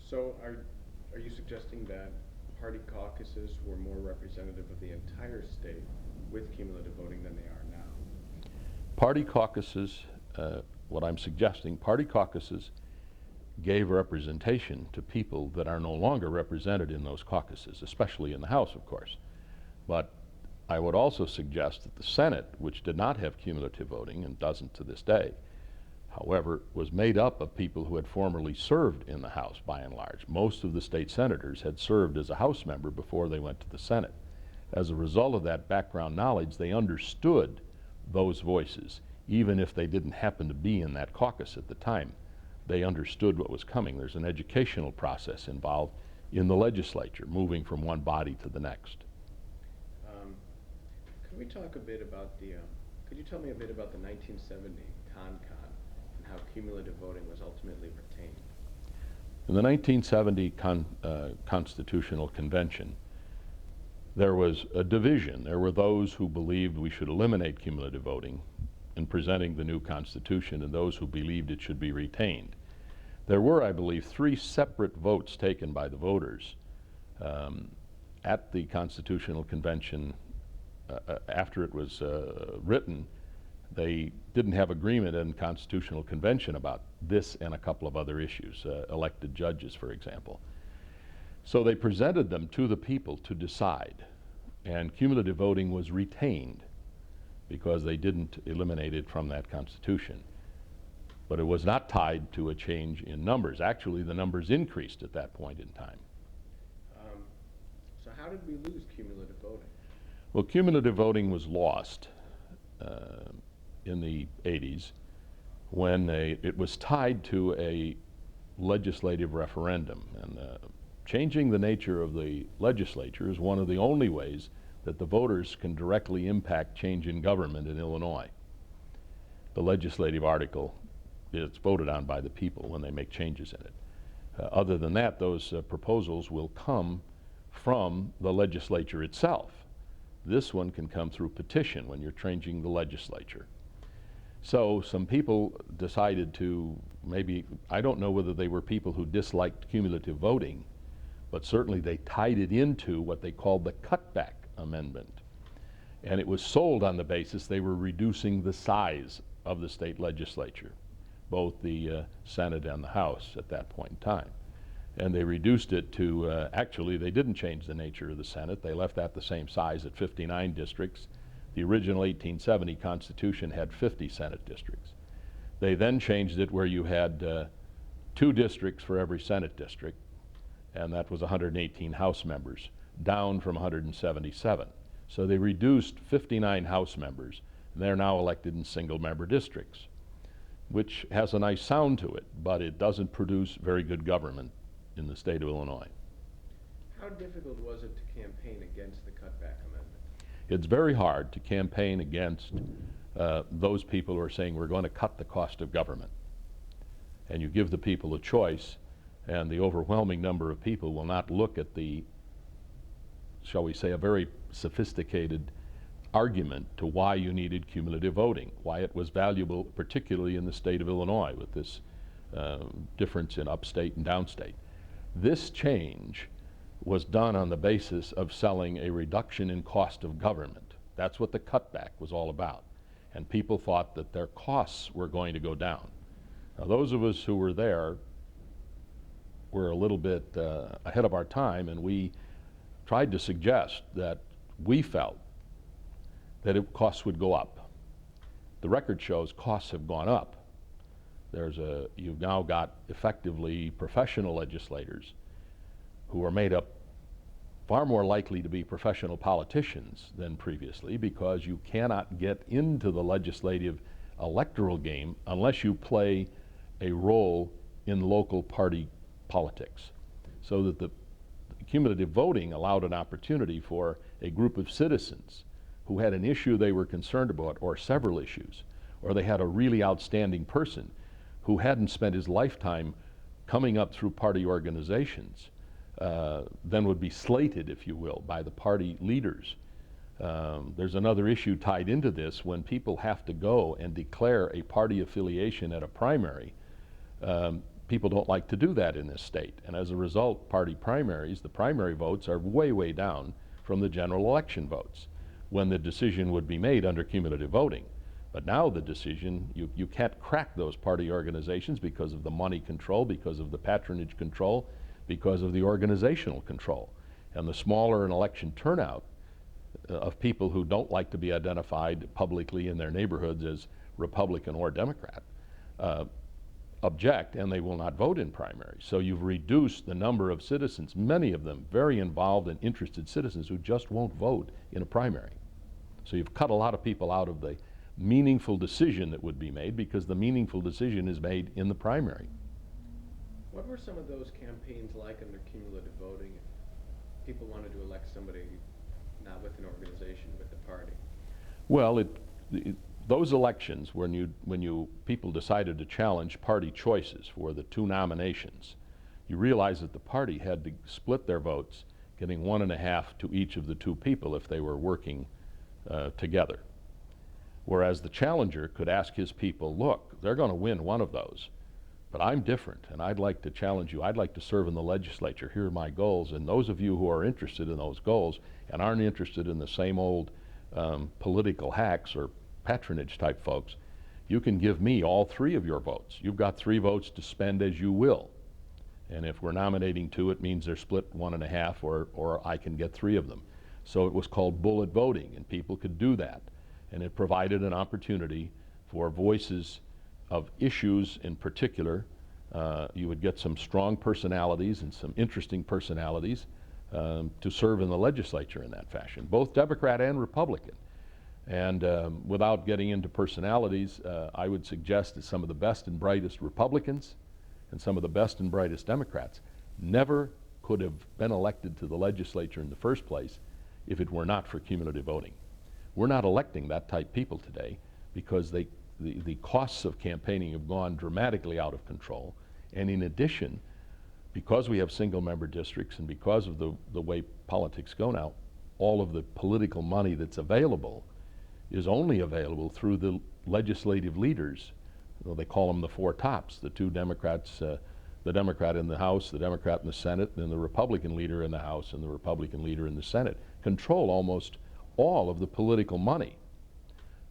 So are you suggesting that party caucuses were more representative of the entire state with cumulative voting than they are now? Party caucuses, what I'm suggesting, party caucuses gave representation to people that are no longer represented in those caucuses, especially in the House, of course. But I would also suggest that the Senate, which did not have cumulative voting and doesn't to this day, however, was made up of people who had formerly served in the House by and large. Most of the state senators had served as a House member before they went to the Senate. As a result of that background knowledge, they understood those voices, even if they didn't happen to be in that caucus at the time. They understood what was coming. There's an educational process involved in the legislature, moving from one body to the next. Could we talk a bit about the, could you tell me a bit about the 1970 CONCON and how cumulative voting was ultimately retained? In the 1970 Constitutional Convention, there was a division. There were those who believed we should eliminate cumulative voting in presenting the new Constitution, and those who believed it should be retained. There were, I believe, 3 separate votes taken by the voters at the Constitutional Convention. After it was written, they didn't have agreement in Constitutional Convention about this and a couple of other issues, elected judges, for example. So they presented them to the people to decide, and cumulative voting was retained because they didn't eliminate it from that Constitution. But it was not tied to a change in numbers. Actually, the numbers increased at that point in time. So how did we lose cumulative voting? Well, cumulative voting was lost in the 80s when it was tied to a legislative referendum. And changing the nature of the legislature is one of the only ways that the voters can directly impact change in government in Illinois. The legislative article is voted on by the people when they make changes in it. Other than that, those proposals will come from the legislature itself. This one can come through petition when you're changing the legislature. So some people decided to maybe, I don't know whether they were people who disliked cumulative voting, but certainly they tied it into what they called the cutback amendment. And it was sold on the basis they were reducing the size of the state legislature, both the Senate and the House at that point in time. And they reduced it to, actually they didn't change the nature of the Senate. They left that the same size at 59 districts. The original 1870 Constitution had 50 Senate districts. They then changed it where you had 2 districts for every Senate district, and that was 118 House members, down from 177. So they reduced 59 House members, and they're now elected in single-member districts, which has a nice sound to it, but it doesn't produce very good government in the state of Illinois. How difficult was it to campaign against the cutback amendment? It's very hard to campaign against those people who are saying we're going to cut the cost of government. And you give the people a choice, and the overwhelming number of people will not look at the, shall we say, a very sophisticated argument to why you needed cumulative voting, why it was valuable, particularly in the state of Illinois with this difference in upstate and downstate. This change was done on the basis of selling a reduction in cost of government. That's what the cutback was all about. And people thought that their costs were going to go down. Now, those of us who were there were a little bit ahead of our time, and we tried to suggest that we felt that costs would go up. The record shows costs have gone up. You've now got effectively professional legislators who are made up far more likely to be professional politicians than previously, because you cannot get into the legislative electoral game unless you play a role in local party politics. So that the cumulative voting allowed an opportunity for a group of citizens who had an issue they were concerned about, or several issues, or they had a really outstanding person who hadn't spent his lifetime coming up through party organizations, then would be slated, if you will, by the party leaders. There's another issue tied into this. When people have to go and declare a party affiliation at a primary, people don't like to do that in this state. And as a result, party primaries, the primary votes are way, way down from the general election votes when the decision would be made under cumulative voting. But now the decision, you can't crack those party organizations because of the money control, because of the patronage control, because of the organizational control. And the smaller an election turnout of people who don't like to be identified publicly in their neighborhoods as Republican or Democrat, object, and they will not vote in primaries. So you've reduced the number of citizens, many of them very involved and interested citizens, who just won't vote in a primary. So you've cut a lot of people out of the meaningful decision that would be made, because the meaningful decision is made in the primary. What were some of those campaigns like under cumulative voting if people wanted to elect somebody not with an organization, with the party? Well, those elections, when people decided to challenge party choices for the two nominations, you realize that the party had to split their votes, getting 1.5 to each of the two people if they were working together. Whereas the challenger could ask his people, look, they're going to win one of those, but I'm different, and I'd like to challenge you. I'd like to serve in the legislature. Here are my goals, and those of you who are interested in those goals and aren't interested in the same old political hacks or patronage type folks, you can give me all 3 of your votes. You've got 3 votes to spend as you will. And if we're nominating 2, it means they're split 1.5, or I can get 3 of them. So it was called bullet voting, and people could do that. And it provided an opportunity for voices of issues in particular. You would get some strong personalities and some interesting personalities to serve in the legislature in that fashion, both Democrat and Republican. And without getting into personalities, I would suggest that some of the best and brightest Republicans and some of the best and brightest Democrats never could have been elected to the legislature in the first place if it were not for cumulative voting. We're not electing that type people today because the costs of campaigning have gone dramatically out of control. And in addition, because we have single member districts and because of the way politics go now, all of the political money that's available is only available through the legislative leaders. Well, they call them the 4 tops, the 2 Democrats, the Democrat in the House, the Democrat in the Senate, and the Republican leader in the House and the Republican leader in the Senate, control almost all of the political money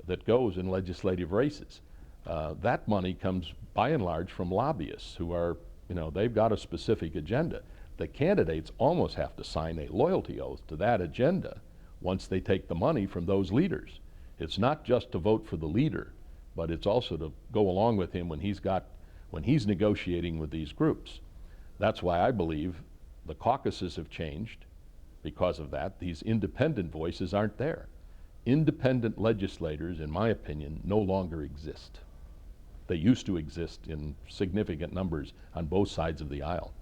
that goes in legislative races. That money comes by and large from lobbyists who are, they've got a specific agenda. The candidates almost have to sign a loyalty oath to that agenda once they take the money from those leaders. It's not just to vote for the leader, but it's also to go along with him when he's negotiating with these groups. That's why I believe the caucuses have changed. Because of that, these independent voices aren't there. Independent legislators, in my opinion, no longer exist. They used to exist in significant numbers on both sides of the aisle.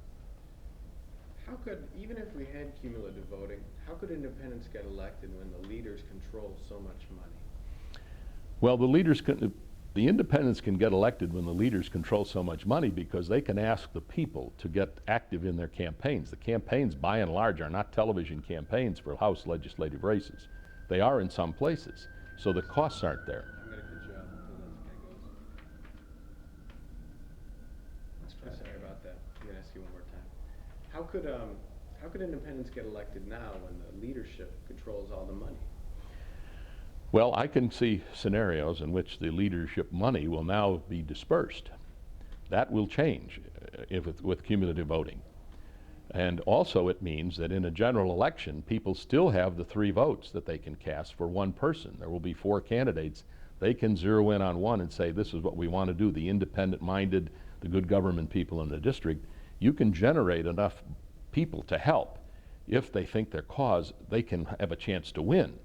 How could, even if we had cumulative voting, how could independents get elected when the leaders control so much money? Well, the independents can get elected when the leaders control so much money because they can ask the people to get active in their campaigns. The campaigns, by and large, are not television campaigns for House legislative races. They are in some places, so the costs aren't there. I'm going to cut you off until this guy goes. Let's try that. Sorry about that. I'm going to ask you one more time. How could independents get elected now when the leadership controls all the money? Well, I can see scenarios in which the leadership money will now be dispersed. That will change with cumulative voting. And also it means that in a general election, people still have the 3 votes that they can cast for one person. There will be 4 candidates. They can zero in on one and say, this is what we want to do, the independent-minded, the good government people in the district. You can generate enough people to help. If they think their cause, they can have a chance to win.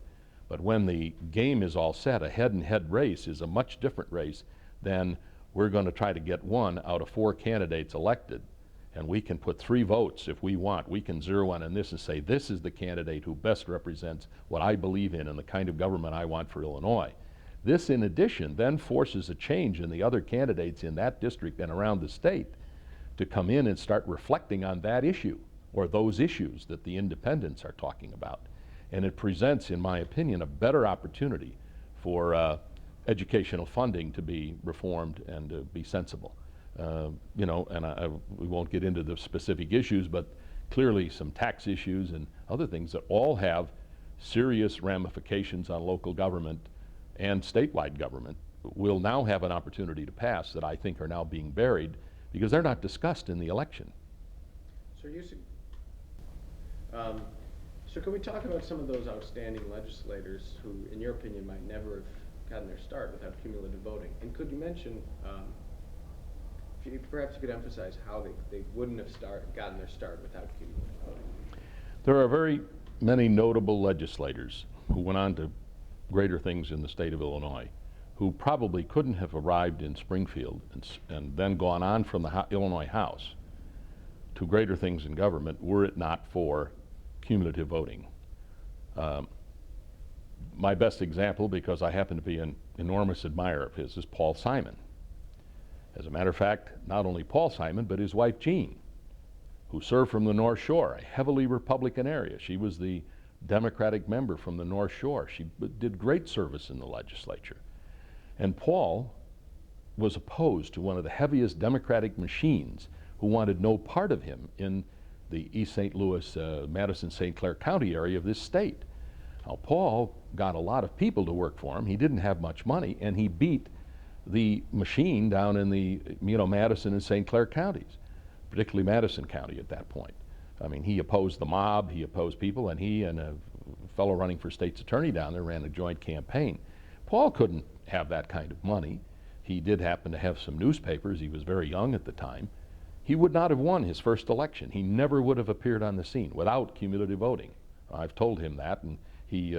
But when the game is all set, a head-and-head race is a much different race than we're going to try to get 1 out of 4 candidates elected. And we can put 3 votes if we want. We can zero in on this and say, this is the candidate who best represents what I believe in and the kind of government I want for Illinois. This, in addition, then forces a change in the other candidates in that district and around the state to come in and start reflecting on that issue. or those issues that the independents are talking about. And it presents, in my opinion, a better opportunity for educational funding to be reformed and to be sensible. You know, and we won't get into the specific issues, but clearly some tax issues and other things that all have serious ramifications on local government and statewide government will now have an opportunity to pass that I think are now being buried because they're not discussed in the election. So can we talk about some of those outstanding legislators who, in your opinion, might never have gotten their start without cumulative voting? And could you mention, perhaps you could emphasize how they wouldn't have gotten their start without cumulative voting? There are very many notable legislators who went on to greater things in the state of Illinois who probably couldn't have arrived in Springfield and then gone on from the Illinois House to greater things in government were it not for cumulative voting. My best example, because I happen to be an enormous admirer of his, is Paul Simon. As a matter of fact, not only Paul Simon, but his wife Jean, who served from the North Shore, a heavily Republican area. She was the Democratic member from the North Shore. She did great service in the legislature. And Paul was opposed to one of the heaviest Democratic machines who wanted no part of him in the East St. Louis, Madison-St. Clair County area of this state. Now, Paul got a lot of people to work for him. He didn't have much money, and he beat the machine down in the, Madison and St. Clair counties, particularly Madison County at that point. I mean, he opposed the mob, he opposed people, and he and a fellow running for state's attorney down there ran a joint campaign. Paul couldn't have that kind of money. He did happen to have some newspapers. He was very young at the time. He would not have won his first election. He never would have appeared on the scene without cumulative voting. I've told him that, and he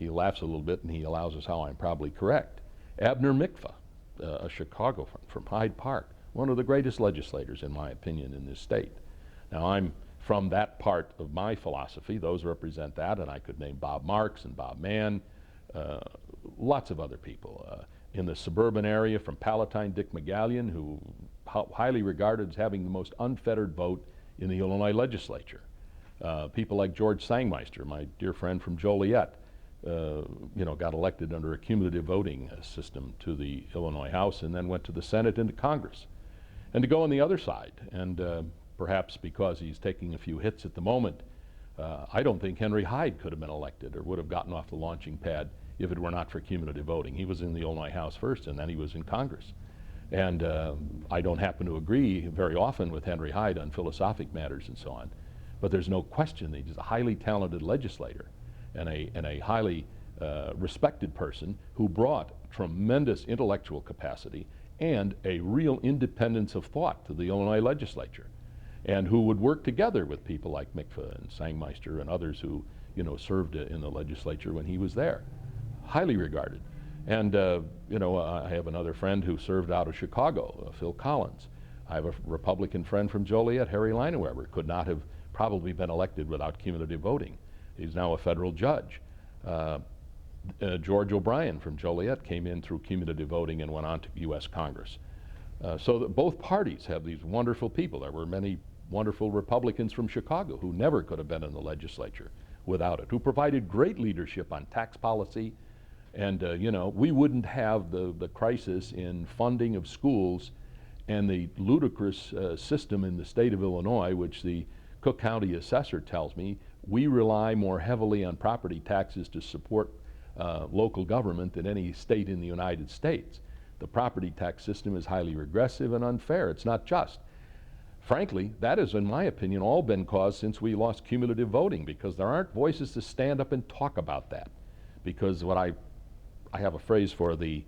laughs a little bit, and he allows us how I'm probably correct. Abner Mikva, a Chicago from Hyde Park, one of the greatest legislators, in my opinion, in this state. Now, I'm from that part of my philosophy. Those represent that, and I could name Bob Marks and Bob Mann, lots of other people. In the suburban area from Palatine, Dick McGallion, who highly regarded as having the most unfettered vote in the Illinois legislature. People like George Sangmeister, my dear friend from Joliet, got elected under a cumulative voting system to the Illinois House and then went to the Senate and to Congress. And to go on the other side, and perhaps because he's taking a few hits at the moment, I don't think Henry Hyde could have been elected or would have gotten off the launching pad if it were not for cumulative voting. He was in the Illinois House first, and then he was in Congress. And I don't happen to agree very often with Henry Hyde on philosophic matters and so on, but there's no question that he's a highly talented legislator and a highly respected person who brought tremendous intellectual capacity and a real independence of thought to the Illinois legislature, and who would work together with people like Mikva and Sangmeister and others who, served in the legislature when he was there. Highly regarded. And, I have another friend who served out of Chicago, Phil Collins. I have a Republican friend from Joliet, Harry Leineweber, could not have probably been elected without cumulative voting. He's now a federal judge. George O'Brien from Joliet came in through cumulative voting and went on to U.S. Congress. So that both parties have these wonderful people. There were many wonderful Republicans from Chicago who never could have been in the legislature without it, who provided great leadership on tax policy. And, we wouldn't have the crisis in funding of schools and the ludicrous system in the state of Illinois, which the Cook County assessor tells me we rely more heavily on property taxes to support local government than any state in the United States. The property tax system is highly regressive and unfair. It's not just. Frankly, that has, in my opinion, all been caused since we lost cumulative voting, because there aren't voices to stand up and talk about that. Because what I have a phrase for the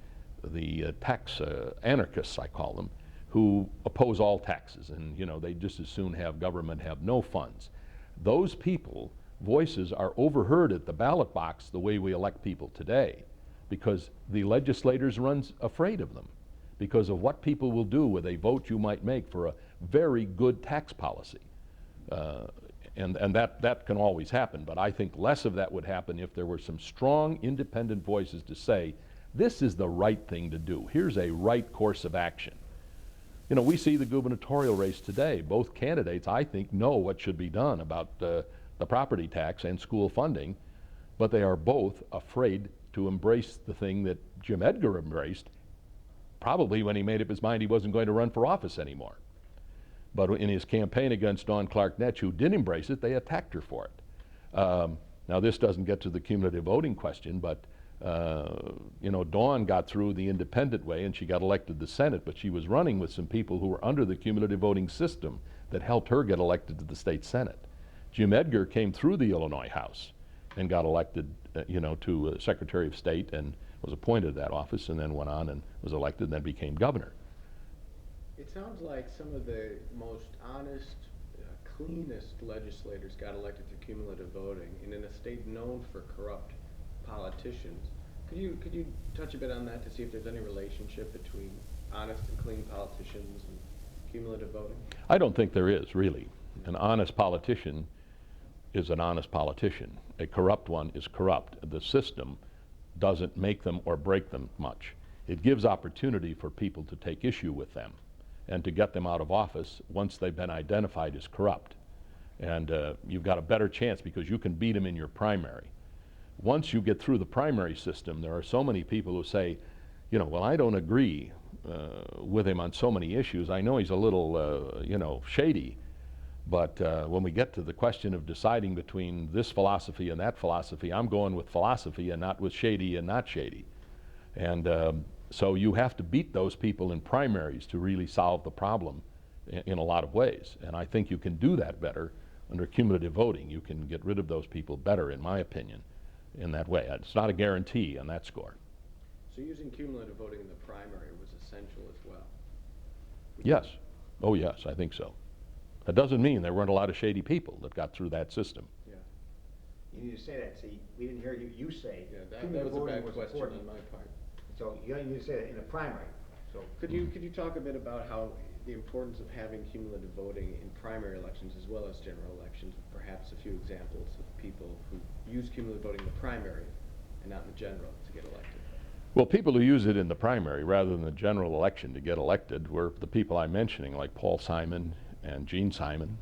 tax anarchists, I call them, who oppose all taxes, and they just as soon have government have no funds. Those people, voices are overheard at the ballot box the way we elect people today, because the legislators run afraid of them, because of what people will do with a vote you might make for a very good tax policy. And that can always happen, but I think less of that would happen if there were some strong independent voices to say, this is the right thing to do. Here's a right course of action. You know, we see the gubernatorial race today. Both candidates, I think, know what should be done about the property tax and school funding, but they are both afraid to embrace the thing that Jim Edgar embraced, probably when he made up his mind he wasn't going to run for office anymore. But in his campaign against Dawn Clark Netsch, who did embrace it, they attacked her for it. Now, this doesn't get to the cumulative voting question, but you know, Dawn got through the independent way and she got elected to the Senate, but she was running with some people who were under the cumulative voting system that helped her get elected to the state Senate. Jim Edgar came through the Illinois House and got elected, you know, to Secretary of State and was appointed to that office, and then went on and was elected and then became governor. It sounds like some of the most honest, cleanest legislators got elected through cumulative voting, and in a state known for corrupt politicians. Could you touch a bit on that to see if there's any relationship between honest and clean politicians and cumulative voting? I don't think there is, really. An honest politician is an honest politician. A corrupt one is corrupt. The system doesn't make them or break them much. It gives opportunity for people to take issue with them and to get them out of office once they've been identified as corrupt. And you've got a better chance because you can beat them in your primary. Once you get through the primary system, there are so many people who say, you know, well, I don't agree with him on so many issues. I know he's a little, you know, shady. But when we get to the question of deciding between this philosophy and that philosophy, I'm going with philosophy and not with shady and not shady. And so you have to beat those people in primaries to really solve the problem in a lot of ways. And I think you can do that better under cumulative voting. You can get rid of those people better, in my opinion, in that way. It's not a guarantee on that score. So using cumulative voting in the primary was essential as well? Yes. Oh, yes, I think so. That doesn't mean there weren't a lot of shady people that got through that system. Yeah. You need to say that. See, we didn't hear you say. Yeah, that cumulative was a voting bad was question important. on my part. So you need to say that in the primary. So Could you talk a bit about how the importance of having cumulative voting in primary elections as well as general elections, perhaps a few examples of people who use cumulative voting in the primary and not in the general to get elected? Well, people who use it in the primary rather than the general election to get elected were the people I'm mentioning, like Paul Simon and Jean Simon,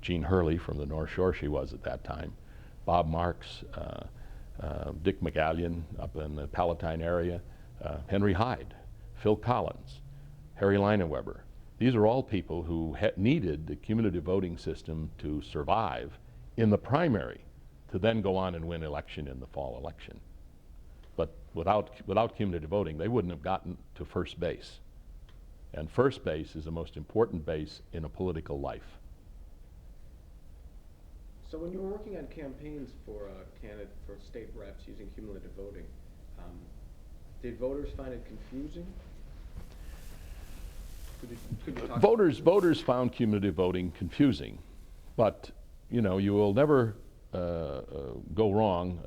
Jean Hurley from the North Shore, she was at that time, Bob Marks, Dick McGallion up in the Palatine area, Henry Hyde, Phil Collins, Harry Leinenweber. These are all people who needed the cumulative voting system to survive in the primary to then go on and win election in the fall election. But without cumulative voting, they wouldn't have gotten to first base. And first base is the most important base in a political life. So when you were working on campaigns for candidate for state reps using cumulative voting, did voters find it confusing? Could you talk Voters found cumulative voting confusing, but you know, you will never go wrong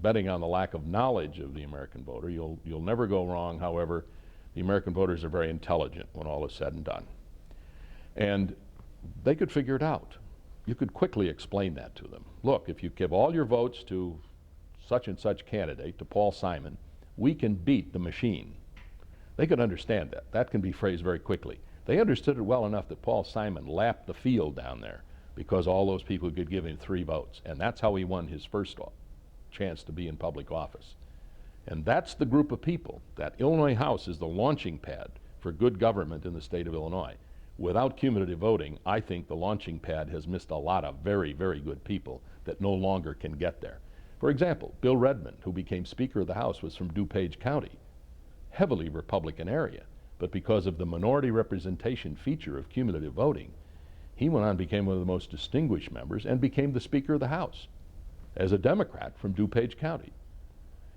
betting on the lack of knowledge of the American voter. You'll never go wrong, however. The American voters are very intelligent when all is said and done. And they could figure it out. You could quickly explain that to them. Look, if you give all your votes to such and such candidate, to Paul Simon, we can beat the machine. They could understand that. That can be phrased very quickly. They understood it well enough that Paul Simon lapped the field down there because all those people could give him 3 votes. And that's how he won his first chance to be in public office. And that's the group of people. That Illinois House is the launching pad for good government in the state of Illinois. Without cumulative voting, I think the launching pad has missed a lot of very, very good people that no longer can get there. For example, Bill Redmond, who became Speaker of the House, was from DuPage County, heavily Republican area. But because of the minority representation feature of cumulative voting, he went on and became one of the most distinguished members and became the Speaker of the House as a Democrat from DuPage County.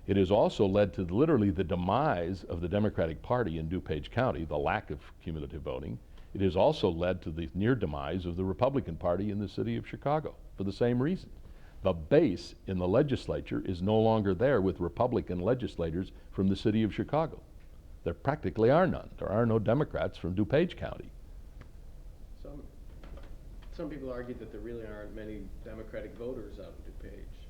It has also led to literally the demise of the Democratic Party in DuPage County, the lack of cumulative voting. It has also led to the near demise of the Republican Party in the city of Chicago for the same reason. The base in the legislature is no longer there with Republican legislators from the city of Chicago. There practically are none. There are no Democrats from DuPage County. Some people argue that there really aren't many Democratic voters out in DuPage.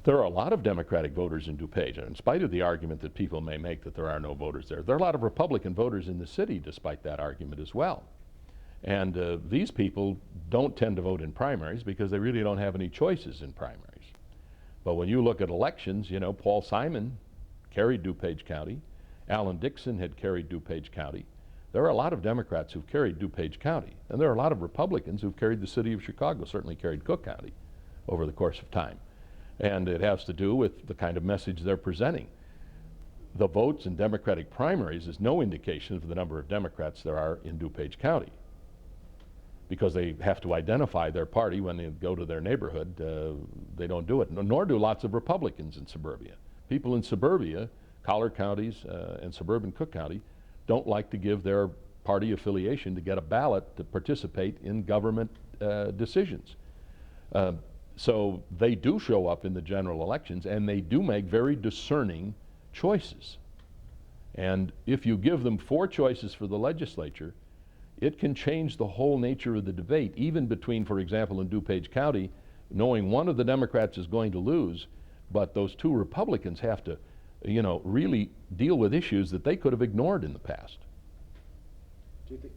There are a lot of Democratic voters in DuPage, in spite of the argument that people may make that there are no voters there. There are a lot of Republican voters in the city, despite that argument as well. And these people don't tend to vote in primaries because they really don't have any choices in primaries. But when you look at elections, you know, Paul Simon carried DuPage County. Alan Dixon had carried DuPage County. There are a lot of Democrats who've carried DuPage County. And there are a lot of Republicans who've carried the city of Chicago, certainly carried Cook County over the course of time. And it has to do with the kind of message they're presenting. The votes in Democratic primaries is no indication of the number of Democrats there are in DuPage County, because they have to identify their party when they go to their neighborhood. They don't do it, nor do lots of Republicans in suburbia. People in suburbia, collar counties and suburban Cook County, don't like to give their party affiliation to get a ballot to participate in government decisions. So they do show up in the general elections, and they do make very discerning choices. And if you give them 4 choices for the legislature, it can change the whole nature of the debate, even between, for example, in DuPage County, knowing one of the Democrats is going to lose, but those 2 Republicans have to, you know, really deal with issues that they could have ignored in the past. Do you think,